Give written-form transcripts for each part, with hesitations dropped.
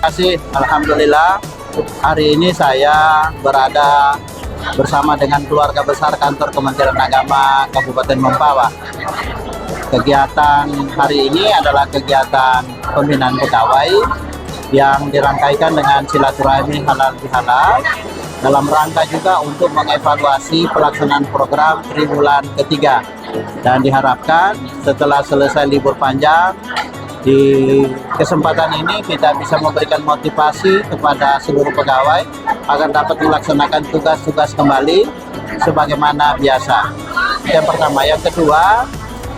kasih. Alhamdulillah, hari ini saya berada bersama dengan keluarga besar kantor Kementerian Agama Kabupaten Mempawah. Kegiatan hari ini adalah kegiatan pembinaan pegawai yang dirangkaikan dengan silaturahmi halal bihalal dalam rangka juga untuk mengevaluasi pelaksanaan program triwulan ketiga, dan diharapkan setelah selesai libur panjang di kesempatan ini kita bisa memberikan motivasi kepada seluruh pegawai agar dapat melaksanakan tugas-tugas kembali sebagaimana biasa. Yang pertama. Yang kedua,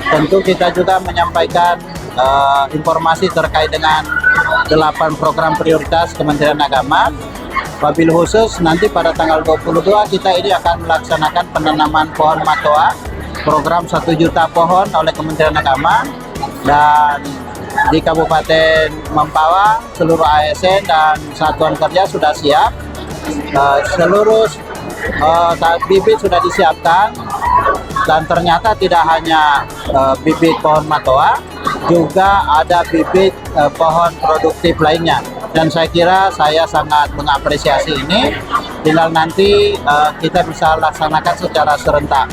tentu kita juga menyampaikan informasi terkait dengan 8 program prioritas Kementerian Agama. Wabil khusus nanti pada tanggal 22 kita ini akan melaksanakan penanaman pohon matoa, program 1 juta pohon oleh Kementerian Agama. Dan di Kabupaten Mempawah seluruh ASN dan satuan kerja sudah siap, seluruh bibit sudah disiapkan, dan ternyata tidak hanya bibit pohon matoa, juga ada bibit pohon produktif lainnya. Dan saya kira saya sangat mengapresiasi ini, tinggal nanti kita bisa laksanakan secara serentak.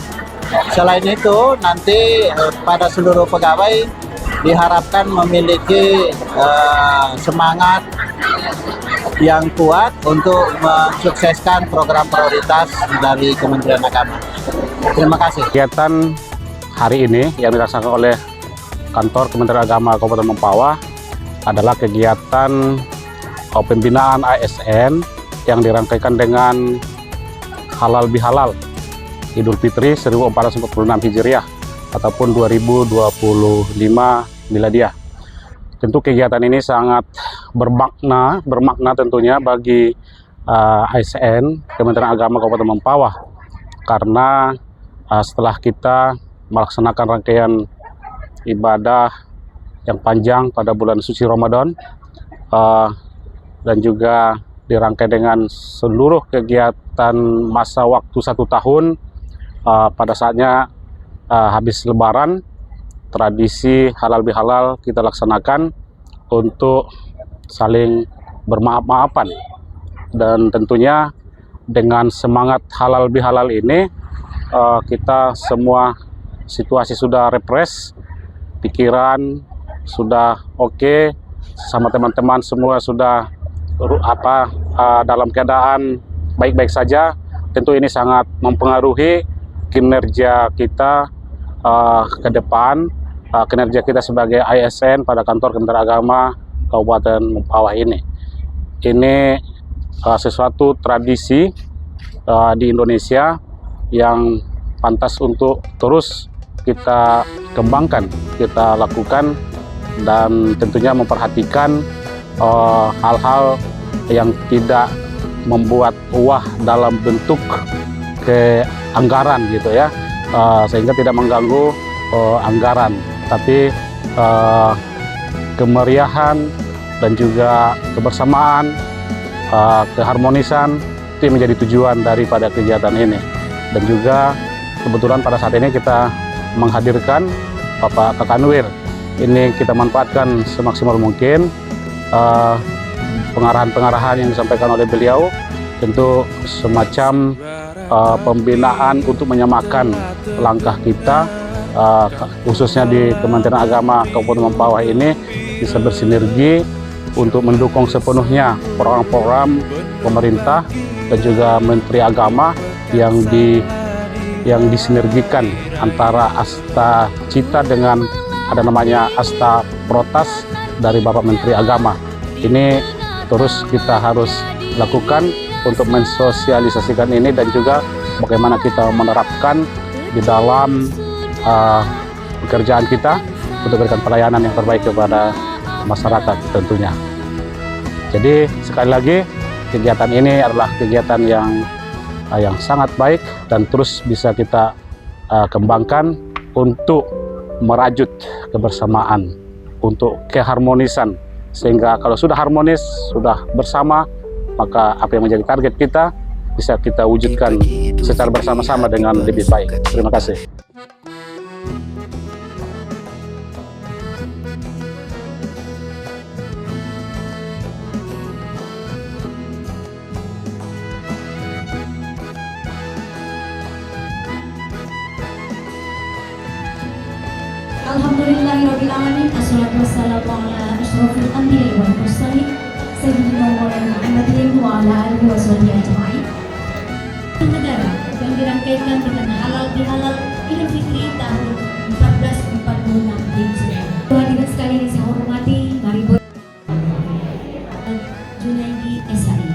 Selain itu, nanti pada seluruh pegawai diharapkan memiliki semangat yang kuat untuk mensukseskan program prioritas dari Kementerian Agama. Terima kasih. Kegiatan hari ini yang dilaksanakan oleh kantor Kementerian Agama Kabupaten Mempawah adalah kegiatan pembinaan ASN yang dirangkaikan dengan halal bihalal Idul Fitri 1446 Hijriah ataupun 2025 Miladiah. Tentu kegiatan ini sangat bermakna tentunya bagi ASN Kementerian Agama Kabupaten Mempawah, karena setelah kita melaksanakan rangkaian ibadah yang panjang pada bulan suci Ramadan dan juga dirangkai dengan seluruh kegiatan masa waktu 1 tahun, pada saatnya habis Lebaran, tradisi halal bihalal kita laksanakan untuk saling bermaaf-maafan. Dan tentunya dengan semangat halal bihalal ini, kita semua situasi sudah refresh, pikiran sudah oke, sama teman-teman semua sudah dalam keadaan baik-baik saja. Tentu ini sangat mempengaruhi kinerja kita ke depan, kinerja kita sebagai ASN pada kantor Kementerian Agama Kabupaten Mempawah ini. Ini sesuatu tradisi di Indonesia yang pantas untuk terus kita kembangkan, kita lakukan, dan tentunya memperhatikan hal-hal yang tidak membuat uah dalam bentuk anggaran gitu ya, sehingga tidak mengganggu anggaran, tapi kemeriahan dan juga kebersamaan, keharmonisan itu yang menjadi tujuan daripada kegiatan ini. Dan juga kebetulan pada saat ini kita menghadirkan Bapak Kakanwir. Ini kita manfaatkan semaksimal mungkin pengarahan-pengarahan yang disampaikan oleh beliau, tentu semacam pembinaan untuk menyamakan langkah kita, khususnya di Kementerian Agama Kabupaten Mempawah ini bisa bersinergi untuk mendukung sepenuhnya program-program pemerintah dan juga Menteri Agama yang disinergikan antara Asta Cita dengan ada namanya Asta Protas dari Bapak Menteri Agama. Ini terus kita harus lakukan untuk mensosialisasikan ini, dan juga bagaimana kita menerapkan di dalam pekerjaan kita untuk memberikan pelayanan yang terbaik kepada masyarakat tentunya. Jadi sekali lagi, kegiatan ini adalah kegiatan yang sangat baik dan terus bisa kita kembangkan untuk merajut kebersamaan, untuk keharmonisan, sehingga kalau sudah harmonis, sudah bersama, maka apa yang menjadi target kita bisa kita wujudkan secara bersama-sama dengan lebih baik. Terima kasih. Alhamdulillahirabbil alamin. Assalatu wassalamu ala asyrofil anbiya'i wal mursalin sayyidina Maulana Muhammadin wa ala alihi washabihi ajma'in. Negara yang dirangkaikan dengan halal bihalal Idul Fitri tahun 1446 Hijriah. Hadirin sekalian yang saya hormati, mari Junaidi SHI.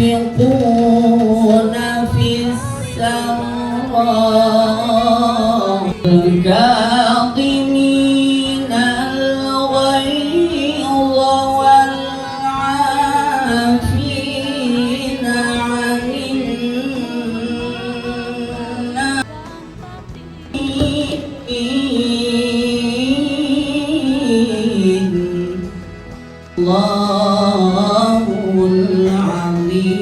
ينفقون في السراء الكاظمين الغيظ والعافين عن الناس Allahul Azim.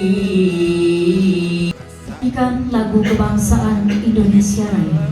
Ikan lagu kebangsaan Indonesia Raya.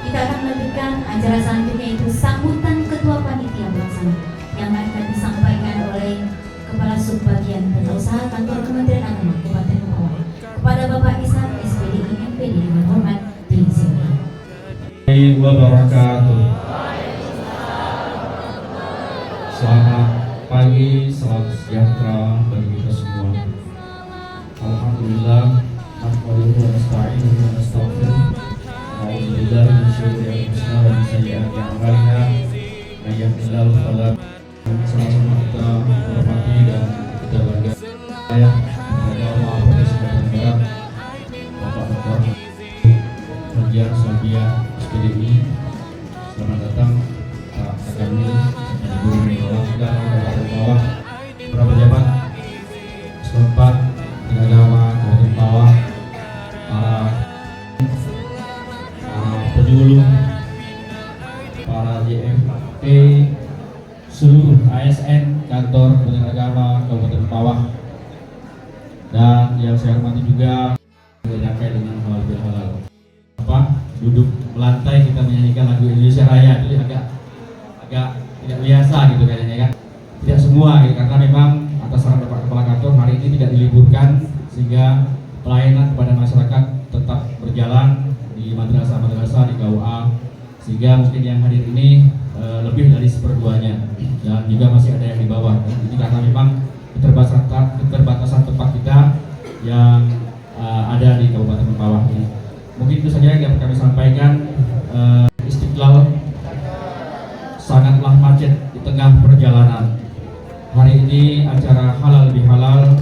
Kita akan melanjutkan acara selanjutnya, yaitu sambutan Ketua Panitia Pelaksana yang akan disampaikan oleh Kepala Subbagian Tata Usaha Kantor Kementerian Agama Kabupaten Papua kepada Bapak Ishak SPDI MPD dengan hormat diisikan. Wabarakatuh. Selamat pagi, salam sejahtera bagi kita semua. Alhamdulillah, nahmaduhu wa nasta'inuhu wa nastaghfiruh. A'udzubillahi min syururi anfusina wa min sayyi'ati a'malina. May yahdihillahu fala mudilla lahu. Sama-sama kita hormati dan kita bangga saya kepada Wapres Sumatera Barat, Bapak Dr. Fajar Sabia SPDI. Selamat datang Pak Kamil, Ibu Megawati Kabupaten Bawah, para pejabat setempat di agama Kabupaten Bawah, para penyuluh, para JMP, seluruh ASN Kantor Kementerian Agama Kabupaten Bawah, dan yang saya hormati juga terkait dengan halal bihalal. Duduk melantai kita menyanyikan lagu Indonesia Raya itu agak tidak biasa gitu kayaknya kan. Tidak semua gitu, karena memang atas saran Bapak Kepala Kantor hari ini tidak diliburkan sehingga pelayanan kepada masyarakat tetap berjalan di madrasah-madrasah di KUA, sehingga mungkin yang hadir ini lebih dari seperduanya dan juga masih ada yang di bawah. Ini karena memang keterbatasan tempat kita yang ada di Kabupaten Bawah ini. Mungkin itu saja yang dapat kami sampaikan. Istiqlal sangatlah macet di tengah perjalanan. Hari ini acara halal bihalal,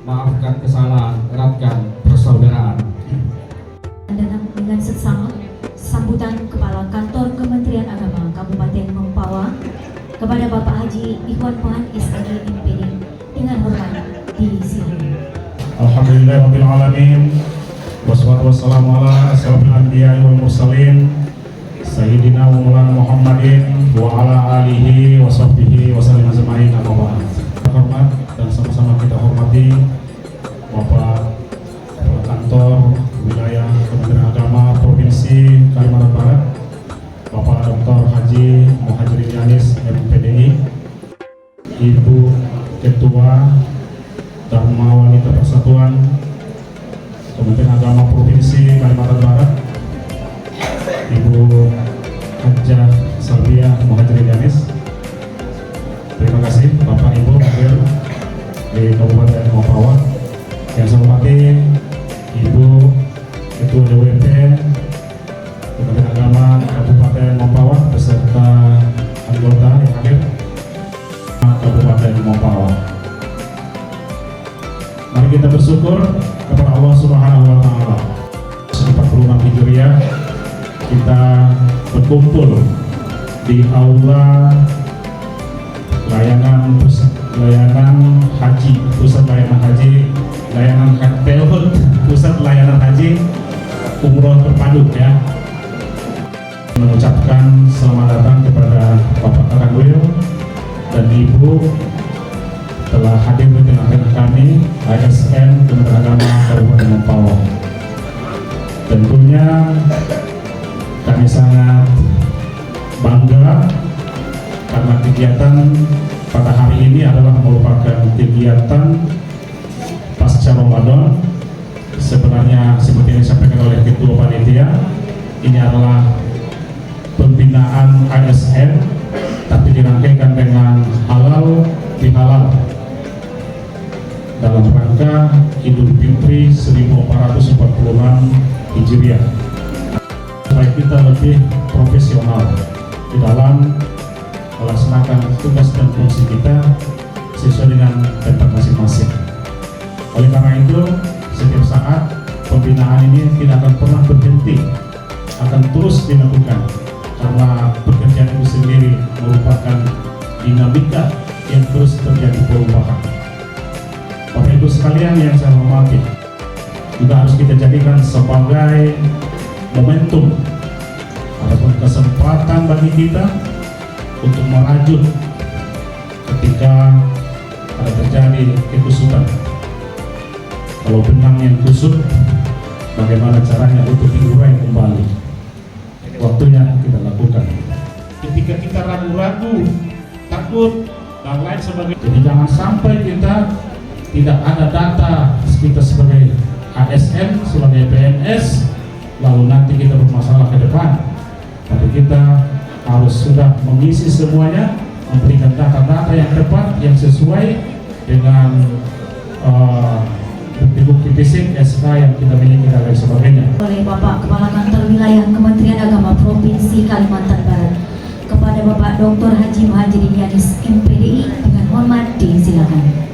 maafkan kesalahan, eratkan persaudaraan. Dan dengan seksama sambutan Kepala Kantor Kementerian Agama Kabupaten Mempawah kepada Bapak Haji Ikhwan Pohan SPDI MPD dengan hormat disilakan. Alhamdulillahirabbil alamin. Wassalatu wassalamu ala asyrofil anbiya'i wal mursalin Sayyidina wa maulana Muhammadin wa ala alihi wa sahbihi wa sallim ajma'in. Amma ba'd. Hormat dan sama-sama kita hormati Bapak Kepala Kantor Wilayah Kementerian Agama Provinsi Kalimantan Barat, Bapak Dr. Haji Muhajirin Yanis MPDI, Ibu Ketua Dharma Wanita Persatuan Kementerian Agama Provinsi Kalimantan Barat, Ibu Hajjah Salbia Muhajirin Yanis. Terima kasih Bapak Ibu Wakil di Kabupaten Mempawah. Yang saya hormati Ibu Ketua DWP Kementerian Agama Kabupaten Mempawah beserta anggota yang hadir Kabupaten Mempawah. Mari kita bersyukur kepada Allah Subhanahu wa taala. 46 Hijriah kita berkumpul di aula layanan haji, pusat layanan haji, pusat layanan haji umroh terpadu ya. Mengucapkan selamat datang kepada Bapak Kanwil dan Ibu telah hadir di tengah-tengah kami, ASN Kementerian Agama Kabupaten Mempawah. Tentunya kami sangat bangga karena kegiatan pada hari ini adalah merupakan kegiatan pasca Ramadan. Sebenarnya seperti yang disampaikan oleh Ketua Panitia, ini adalah pembinaan ASN tapi dirangkaikan dengan halal bihalal dalam rangka Idul Fitri 1446 Hijriah, supaya kita lebih profesional di dalam melaksanakan tugas dan fungsi kita sesuai dengan tempat masing-masing. Oleh karena itu, setiap saat pembinaan ini tidak akan pernah berhenti, akan terus dilakukan karena pekerjaan itu sendiri merupakan dinamika yang terus terjadi perubahan. Bapak Ibu sekalian yang saya hormati, juga harus kita jadikan sebagai momentum ataupun kesempatan bagi kita untuk merajut ketika ada terjadi kekusutan. Kalau benang yang kusut, bagaimana caranya untuk diurai kembali? Waktunya kita lakukan. Ketika kita ragu-ragu, takut dan lain sebagainya, jadi jangan sampai kita tidak ada data kita sebagai ASN, sebagai PNS, lalu nanti kita bermasalah ke depan. Tapi kita harus sudah mengisi semuanya, memberikan data-data yang tepat, yang sesuai dengan bukti-bukti fisik, SK yang kita miliki dan lain sebagainya. Oleh Bapak Kepala Kantor Wilayah Kementerian Agama Provinsi Kalimantan Barat kepada Bapak Dr. Haji Muhajirin Yanis MPDI dengan hormat disilakan.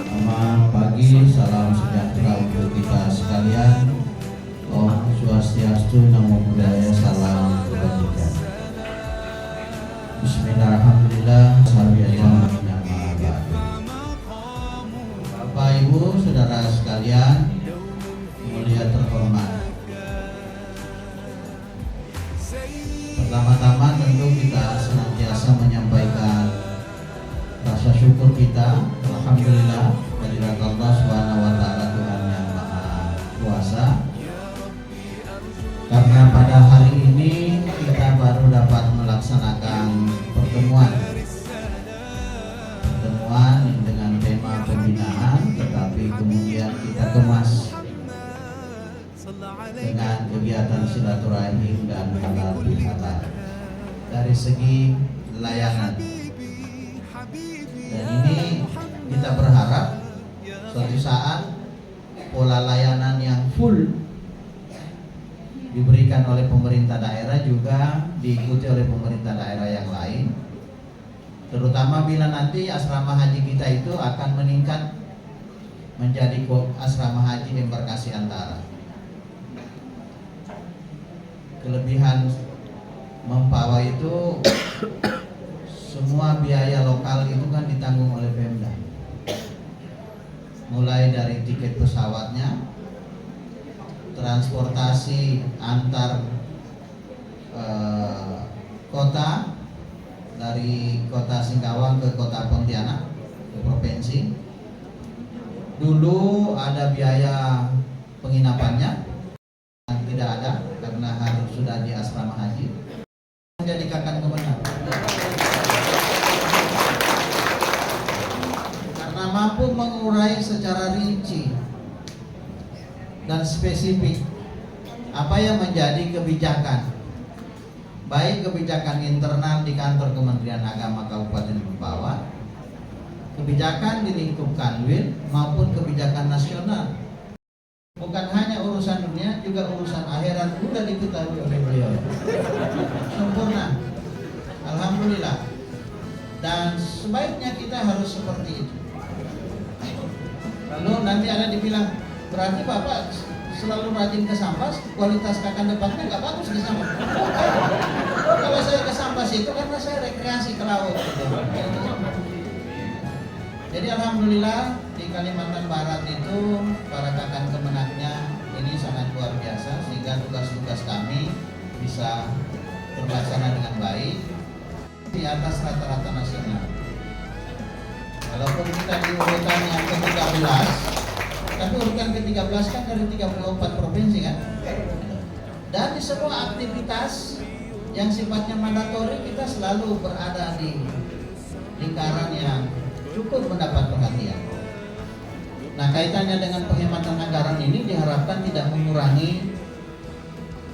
Selamat pagi, salam sejahtera untuk kita sekalian. Om Swastiastu, Namo Buddhaya, salam kebajikan. Bismillahirrahmanirrahim. Bapak Ibu, saudara sekalian, mulia terhormat. Pertama-tama tentu kita senantiasa menyampaikan rasa syukur kita, alhamdulillah, kehadirat Allah Subhanahu wa taala, Tuhan yang Maha Kuasa. Karena pada hari ini kita baru dapat melaksanakan pertemuan dengan tema pembinaan, tetapi kemudian kita kemas dengan kegiatan silaturahim dan halal bihalal dari segi layanan. Dan ini kita berharap suatu saat pola layanan yang full diberikan oleh pemerintah daerah juga diikuti oleh pemerintah daerah yang lain, terutama bila nanti asrama haji kita itu akan meningkat menjadi asrama haji embarkasi antara. Kelebihan Mempawah itu semua biaya lokal itu kan ditanggung oleh Pemda. dari tiket pesawatnya, transportasi antar kota, dari kota Singkawang ke kota Pontianak, ke provinsi. Dulu ada biaya penginapannya, yang tidak ada karena harus sudah di asrama haji. Jadi Kakan Kemenang karena mampu mengurai secara rinci dan spesifik apa yang menjadi kebijakan, baik kebijakan internal di kantor Kementerian Agama Kabupaten Mempawah, kebijakan di lingkup Kanwil, maupun kebijakan nasional. Bukan hanya urusan dunia, juga urusan akhirat sudah diketahui oleh beliau. Sempurna, alhamdulillah. Dan sebaiknya kita harus seperti itu. Lalu nanti ada dibilang, berarti Bapak selalu rajin ke Sambas, kualitas Kakan depannya nggak bagus di Sambas. Kalau saya ke Sambas itu karena saya rekreasi ke laut. Jadi alhamdulillah di Kalimantan Barat itu para Kakan Kemenaknya ini sangat luar biasa, sehingga tugas-tugas kami bisa terlaksana dengan baik di atas rata-rata nasional. Walaupun kita di urutan yang ke-13, tapi urutan ke-13 kan dari 34 provinsi kan. Dan di semua aktivitas yang sifatnya mandatori kita selalu berada di lingkaran yang cukup mendapat perhatian. Nah, kaitannya dengan penghematan anggaran ini diharapkan tidak mengurangi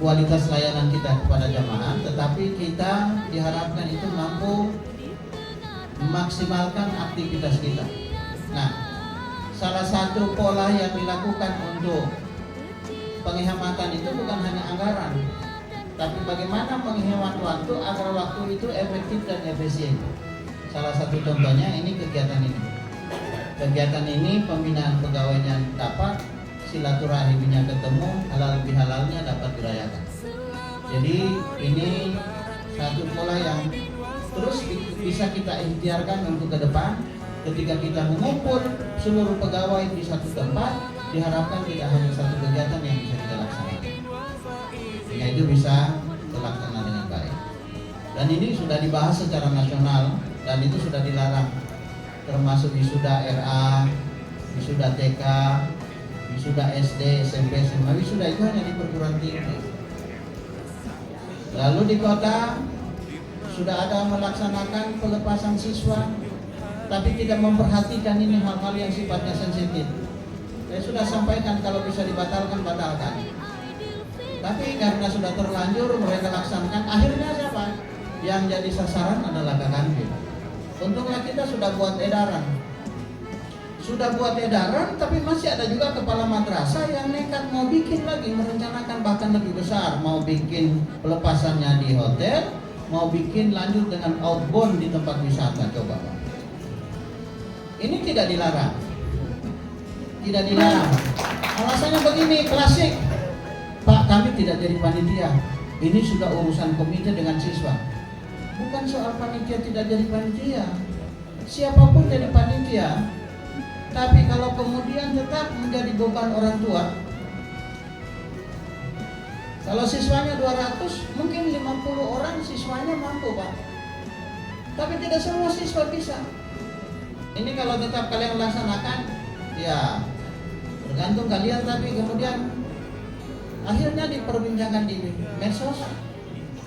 kualitas layanan kita kepada jamaah, tetapi kita diharapkan itu mampu memaksimalkan aktivitas kita. Nah, salah satu pola yang dilakukan untuk penghematan itu bukan hanya anggaran, tapi bagaimana menghemat waktu agar waktu itu efektif dan efisien. Salah satu contohnya ini kegiatan ini. Kegiatan ini pembinaan pegawainya dapat, silaturahiminya ketemu, halal bihalalnya dapat dirayakan. Jadi ini satu pola yang terus bisa kita ikhtiarkan untuk ke depan. Ketika kita mengumpul seluruh pegawai di satu tempat, diharapkan tidak hanya satu kegiatan yang bisa kita laksanakan, sehingga itu bisa terlaksana dengan baik. Dan ini sudah dibahas secara nasional dan itu sudah dilarang, termasuk wisuda RA, wisuda TK, wisuda SD, SMP, SMA. Wisuda itu hanya di perguruan tinggi. Lalu di kota sudah ada melaksanakan pelepasan siswa, tapi tidak memperhatikan ini hal-hal yang sifatnya sensitif. Saya sudah sampaikan kalau bisa dibatalkan, batalkan. Tapi karena sudah terlanjur mereka laksanakan, akhirnya siapa? Yang jadi sasaran adalah Kakanwil. Untunglah kita sudah buat edaran. Tapi masih ada juga kepala madrasah yang nekat mau bikin lagi, merencanakan bahkan lebih besar, mau bikin pelepasannya di hotel, mau bikin lanjut dengan outbound di tempat wisata. Coba, ini tidak dilarang. Alasannya begini, klasik. Pak, kami tidak jadi panitia. Ini sudah urusan komite dengan siswa. Bukan soal panitia tidak jadi panitia. Siapapun jadi panitia. Tapi kalau kemudian tetap menjadi beban orang tua, kalau siswanya 200, mungkin 50 orang siswanya mampu, Pak. Tapi tidak semua siswa bisa. Ini kalau tetap kalian laksanakan, ya tergantung kalian, tapi kemudian akhirnya diperbincangkan di medsos.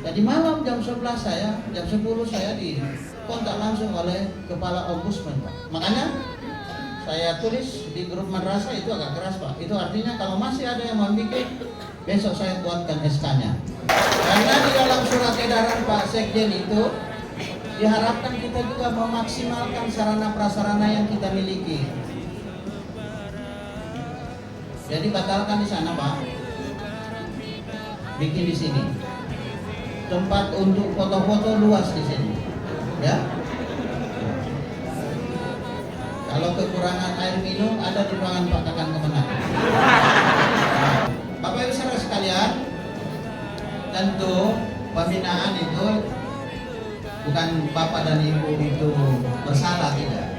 Jadi malam jam 11 saya, jam 10 saya dikontak langsung oleh Kepala Ombudsman, Pak. Makanya saya tulis di grup madrasah itu agak keras, Pak. Itu artinya kalau masih ada yang mau bikin, besok saya buatkan SK-nya. Karena di dalam surat edaran Pak Sekjen itu diharapkan kita juga memaksimalkan sarana prasarana yang kita miliki. Jadi batalkan di sana, Pak. Bikin di sini. Tempat untuk foto-foto luas di sini. Ya. Kalau kekurangan air minum ada di ruangan Pak Kakan Kemenang. Bapak Ibu saudara sekalian, tentu pembinaan itu bukan Bapak dan Ibu itu bersalah, tidak.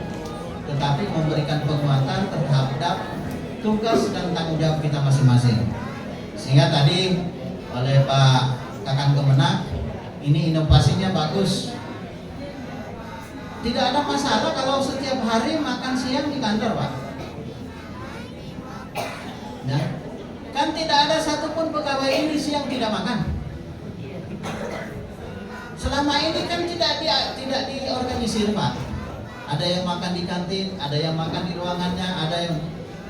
tetapi memberikan penguatan terhadap tugas dan tanggung jawab kita masing-masing. Sehingga tadi oleh Pak Kakan Kemenak, ini inovasinya bagus. Tidak ada masalah kalau setiap hari makan siang di kantor, Pak. Ya. Kan tidak ada satupun pegawai ini siang tidak makan. Selama ini kan tidak diorganisir, Pak. Ada yang makan di kantin, ada yang makan di ruangannya, ada yang.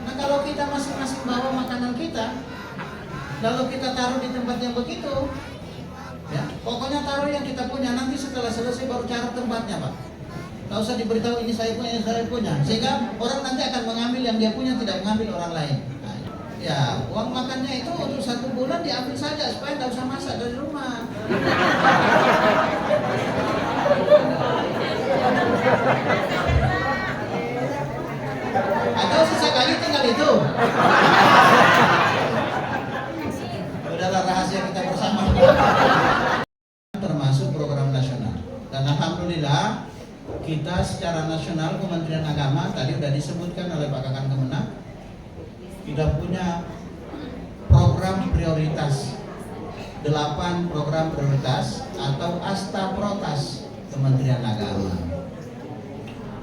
Nah, kalau kita masing-masing bawa makanan kita, lalu kita taruh di tempat yang begitu, ya, pokoknya taruh yang kita punya. Nanti setelah selesai baru cari tempatnya, Pak. Nggak usah diberitahu ini saya punya, ini saya punya, sehingga orang nanti akan mengambil yang dia punya, tidak mengambil orang lain. Nah, ya, uang makannya itu untuk 1 bulan diambil saja supaya nggak usah masak dari rumah. Atau sesekali tinggal itu. Udahlah, rahasia kita bersama. Termasuk program nasional. Dan alhamdulillah kita secara nasional Kementerian Agama tadi sudah disebutkan oleh Pak Kakan Kemenak, kita punya program prioritas, 8 program prioritas atau Asta Protas Kementerian Agama.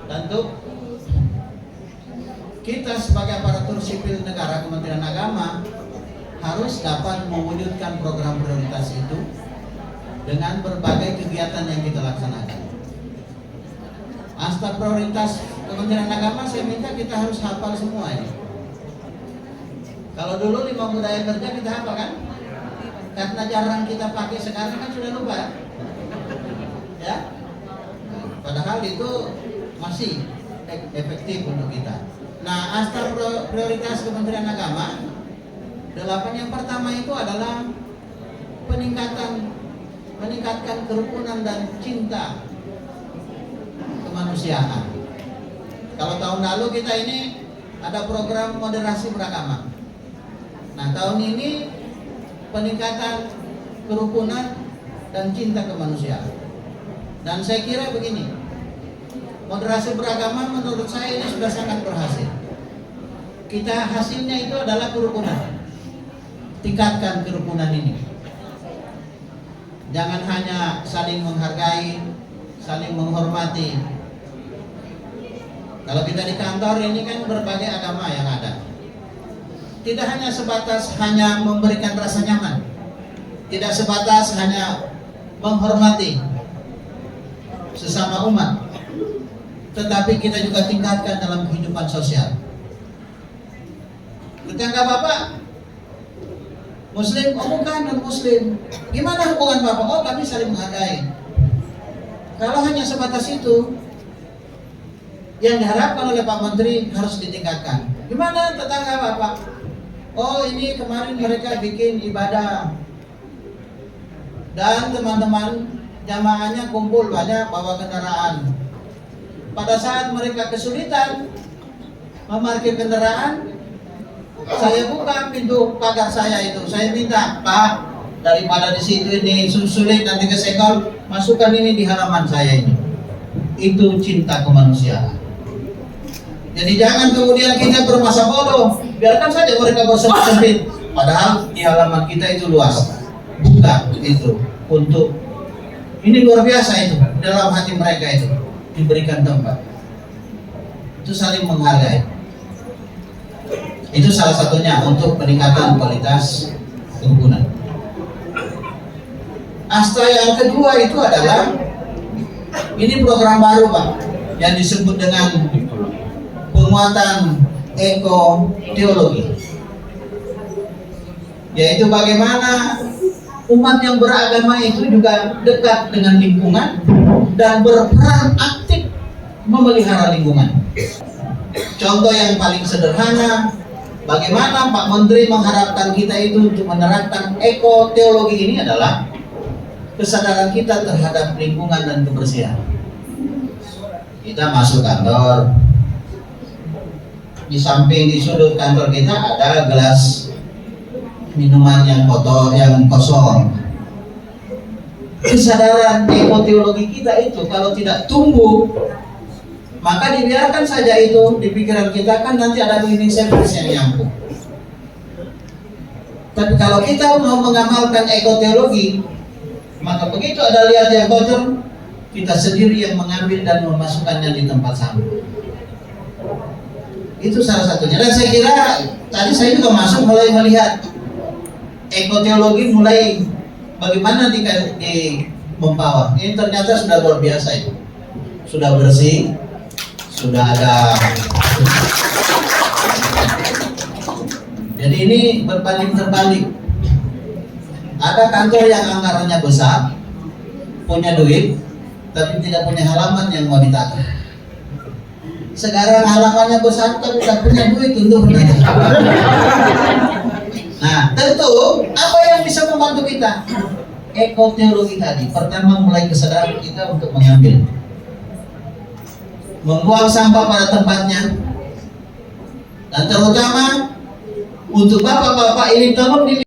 Tentu kita sebagai aparatur sipil negara Kementerian Agama harus dapat mewujudkan program prioritas itu dengan berbagai kegiatan yang kita laksanakan. Asta prioritas Kementerian Agama saya minta kita harus hafal semua ini. Kalau dulu 5 budaya kerja kita hafal kan? Karena jarang kita pakai sekarang kan sudah lupa. Ya. Padahal itu masih efektif untuk kita. Nah, Asta prioritas Kementerian Agama 8 yang pertama itu adalah meningkatkan kerukunan dan cinta kemanusiaan. Kalau tahun lalu kita ini ada program moderasi beragama. Nah, tahun ini peningkatan kerukunan dan cinta kemanusiaan. Dan saya kira begini, moderasi beragama menurut saya ini sudah sangat berhasil. Kita hasilnya itu adalah kerukunan. Tingkatkan kerukunan ini. Jangan hanya saling menghargai, saling menghormati. Kalau kita di kantor ini kan berbagai agama yang ada. Tidak hanya sebatas hanya memberikan rasa nyaman. Tidak sebatas hanya menghormati sesama umat. Tetapi kita juga tingkatkan dalam kehidupan sosial. Tetangga Bapak Muslim, oh bukan non-Muslim. Gimana hubungan Bapak? Oh, kami saling menghargai. Kalau hanya sebatas itu, yang diharapkan oleh Pak Menteri harus ditingkatkan. Gimana tetangga Bapak? Oh, ini kemarin mereka bikin ibadah dan teman-teman jamaahnya kumpul banyak bawa kendaraan. Pada saat mereka kesulitan memarkir kendaraan, saya buka pintu pagar saya itu. Saya minta, Pak, daripada di situ ini sulit nanti kesenggol, masukkan ini di halaman saya ini. Itu cinta kemanusiaan. Jadi jangan kemudian kita bermasa bodoh, biarkan saja mereka bersempit-sempit. Padahal di halaman kita itu luas. Buka itu untuk ini luar biasa itu dalam hati mereka itu diberikan tempat. Itu saling menghargai. Itu salah satunya untuk peningkatan kualitas kerukunan. Asta yang kedua itu adalah ini program baru Pak yang disebut dengan penguatan eko-teologi, yaitu bagaimana umat yang beragama itu juga dekat dengan lingkungan dan berperan aktif memelihara lingkungan. Contoh yang paling sederhana, bagaimana Pak Menteri mengharapkan kita itu untuk menerapkan eko-teologi ini adalah kesadaran kita terhadap lingkungan dan kebersihan. Kita masuk kantor, di samping di sudut kantor kita ada gelas minuman yang kotor, yang kosong. Kesadaran eko-teologi kita itu kalau tidak tumbuh, Maka dibiarkan saja itu di pikiran kita, kan nanti ada cleaning service yang nyambung. Tapi kalau kita mau mengamalkan ekoteologi, maka begitu ada lihat yang kotor, kita sendiri yang mengambil dan memasukkannya di tempat sampah. Itu salah satunya. Dan saya kira tadi saya juga masuk mulai melihat ekoteologi mulai bagaimana di Mempawah. Ini ternyata sudah luar biasa itu. Sudah bersih, sudah ada. Jadi ini berbanding terbalik. Ada kantor yang anggarannya besar, punya duit, tapi tidak punya halaman yang mau ditata. Sekarang halamannya besar tapi tidak punya duit untuk menata. Nah, tentu apa yang bisa membantu kita? Ekoteologi tadi. Pertama mulai kesadaran kita untuk mengambil, membuang sampah pada tempatnya, dan terutama untuk bapak-bapak ini tolong di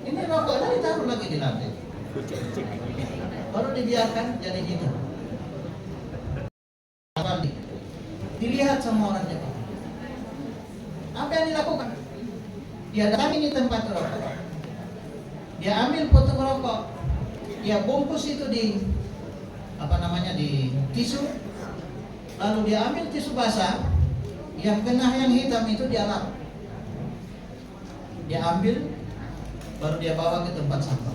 ini rokoknya ditaruh lagi di lantai, baru dibiarkan jadi gitu. Dilihat sama orang Jepang. Apa yang dilakukan? Dia datang ini tempat rokok, dia ambil potong rokok, dia bungkus itu di di tisu, lalu dia ambil tisu basah, yang kena yang hitam itu dia lap, dia ambil, baru dia bawa ke tempat sampah.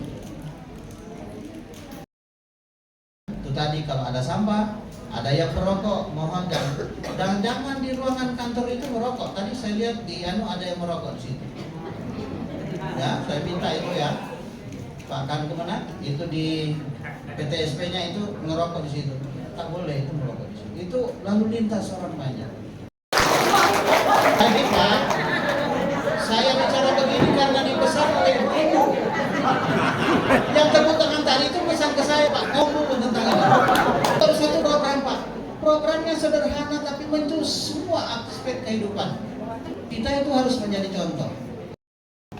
Itu tadi kalau ada sampah, ada yang merokok, mohon jangan di ruangan kantor itu merokok. Tadi saya lihat di ada yang merokok di situ. Ya, saya minta itu ya, Pak Kan kemana? Itu di PTSP-nya itu ngerokok di situ. Tak boleh itu merokok di situ. Itu lalu lintas orang banyak. Tadi Pak, saya bicara begini karena dipesan oleh ibu. Yang tepuk tangan tadi itu pesan ke saya, Pak, ngomong tentang ini. Terus satu program, Pak. Programnya sederhana tapi menyentuh semua aspek kehidupan. Kita itu harus menjadi contoh.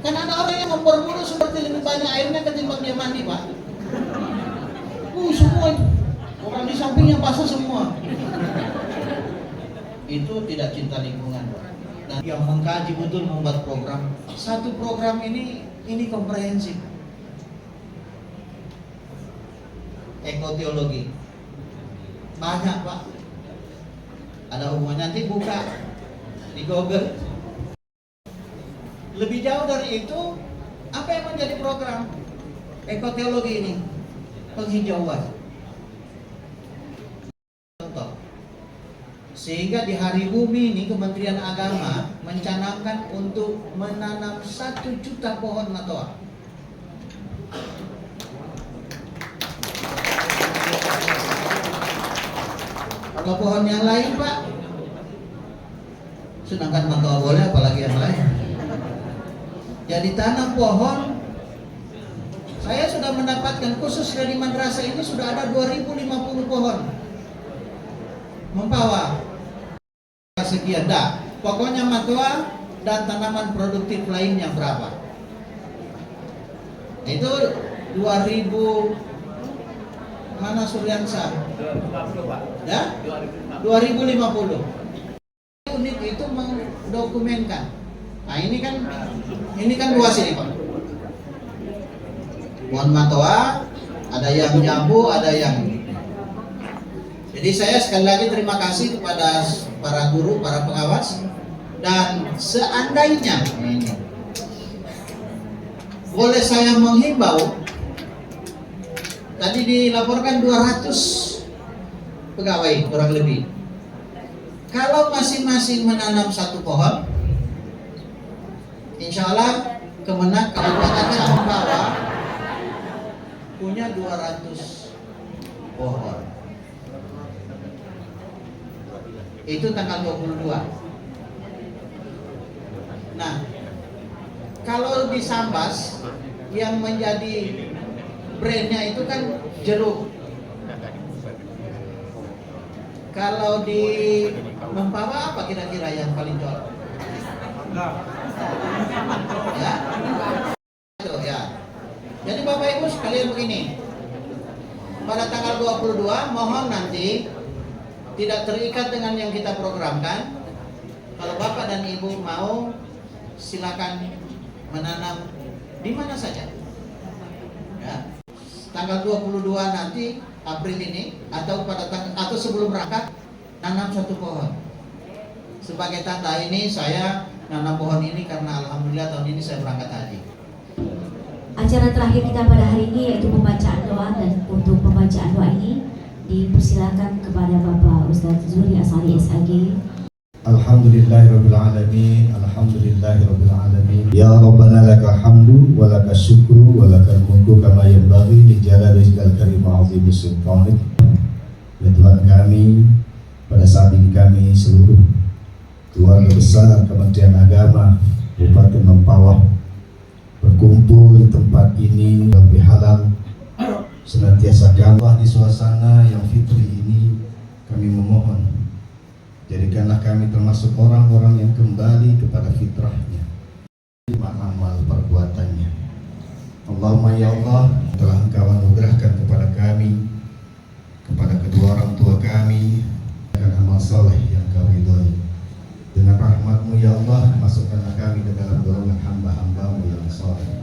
Kan ada orang yang memperburuk seperti lebih banyak airnya ketimbang dia mandi, Pak. Semua itu. Orang di sampingnya basah semua. Itu tidak cinta lingkungan. Dan yang mengkaji betul membuat program. Satu program ini komprehensif. Ekoteologi. Banyak, Pak. Ada hubungannya, nanti buka di Google. Lebih jauh dari itu, apa yang menjadi program ekoteologi ini? Penghijauan. Contoh. Sehingga di Hari Bumi ini Kementerian Agama mencanangkan untuk menanam 1 juta pohon matoa. Kalau pohon yang lain, Pak, sedangkan matoa boleh, apalagi yang lain. Jadi tanam pohon. Saya sudah mendapatkan khusus dari madrasah ini sudah ada 2050 pohon. Mempawah sekian dah. Pokoknya matoa dan tanaman produktif lainnya berapa? Itu 2000 mana Suryansa? Ya? 2050. Unit itu mendokumenkan. Nah, ini kan luas ini, Pak. Pohon matoa, ada yang jambu, ada yang. Jadi saya sekali lagi terima kasih kepada para guru, para pengawas, dan seandainya ini boleh saya menghimbau, tadi dilaporkan 200 pegawai kurang lebih. Kalau masing-masing menanam 1 pohon, insya Allah Kemenak Kabupaten Mempawah punya 200 pohon. Itu tanggal 22. Nah, kalau di Sambas yang menjadi brandnya itu kan jeruk. Kalau di Mempawah apa kira-kira yang paling jual? Ya, itu ya. Jadi Bapak Ibu sekalian begini, pada tanggal 22 mohon nanti tidak terikat dengan yang kita programkan. Kalau Bapak dan Ibu mau, silakan menanam di mana saja. Ya. Tanggal 22 nanti April ini atau sebelum berangkat nanam satu pohon. Sebagai tanda ini saya nanam pohon ini karena alhamdulillah tahun ini saya berangkat haji. Acara terakhir kita pada hari ini yaitu pembacaan doa, dan untuk pembacaan doa ini dipersilakan kepada Bapak Ustadz Zuri Asari SAG. Alhamdulillahirabbil alamin, alhamdulillahirabbil alamin. Ya Rabbana lakal hamdu wa lakal syukru wa lakal mulku kama yanbaghi li jalali wajhikal karim wa 'azimi sultanik. Ya Tuhan kami, pada saat ini kami seluruh keluarga besar Kementerian Agama Kabupaten Mempawah berkumpul di tempat ini lebih halal senantiasa Allah di suasana yang fitri ini. Kami memohon, jadikanlah kami termasuk orang-orang yang kembali kepada fitrahnya, amal perbuatannya. Allahumma ya Allah, telah Engkau anugerahkan kepada kami, kepada kedua orang tua kami, akan amal soleh yang Kau ridhoi. Dengan rahmat-Mu ya Allah, masukkanlah kami ke dalam golongan hamba-hamba-Mu yang soleh.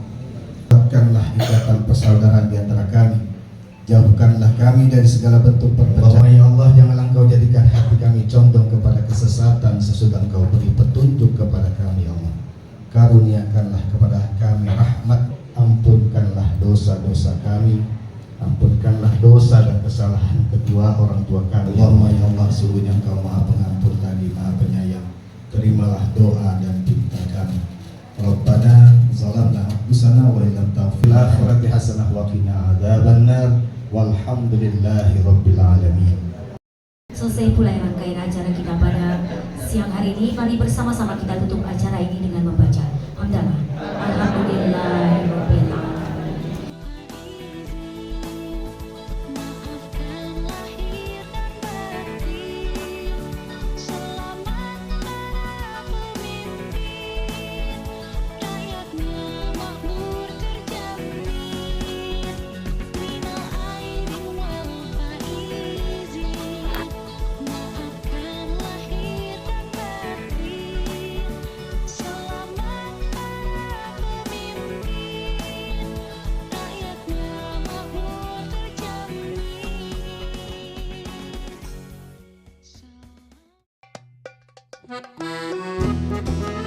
Kuatkanlah ikatan persaudaraan di antara kami. Jauhkanlah kami dari segala bentuk perpecahan. Ya Allah, janganlah Engkau jadikan hati kami condong kepada kesesatan sesudah Engkau beri petunjuk kepada kami, ya Allah. Karuniakanlah kepada kami rahmat, ampunkanlah dosa-dosa kami, ampunkanlah dosa dan kesalahan kedua orang tua kami. Allahumma ya Allah, sungguhnya Engkau Maha Pengampun lagi Maha Penyayang. Terimalah doa dan pinta kami. Rabbana zalamna anfusana wa illam taghfir lana akhirati hasanah wa qina adzabannar. Walhamdulillahi rabbil alamin. Selesai pula rangkaian acara kita pada siang hari ini. Mari bersama-sama kita tutup acara ini dengan membaca hamdalah. Alhamdulillahirabbil alamin. Thank you.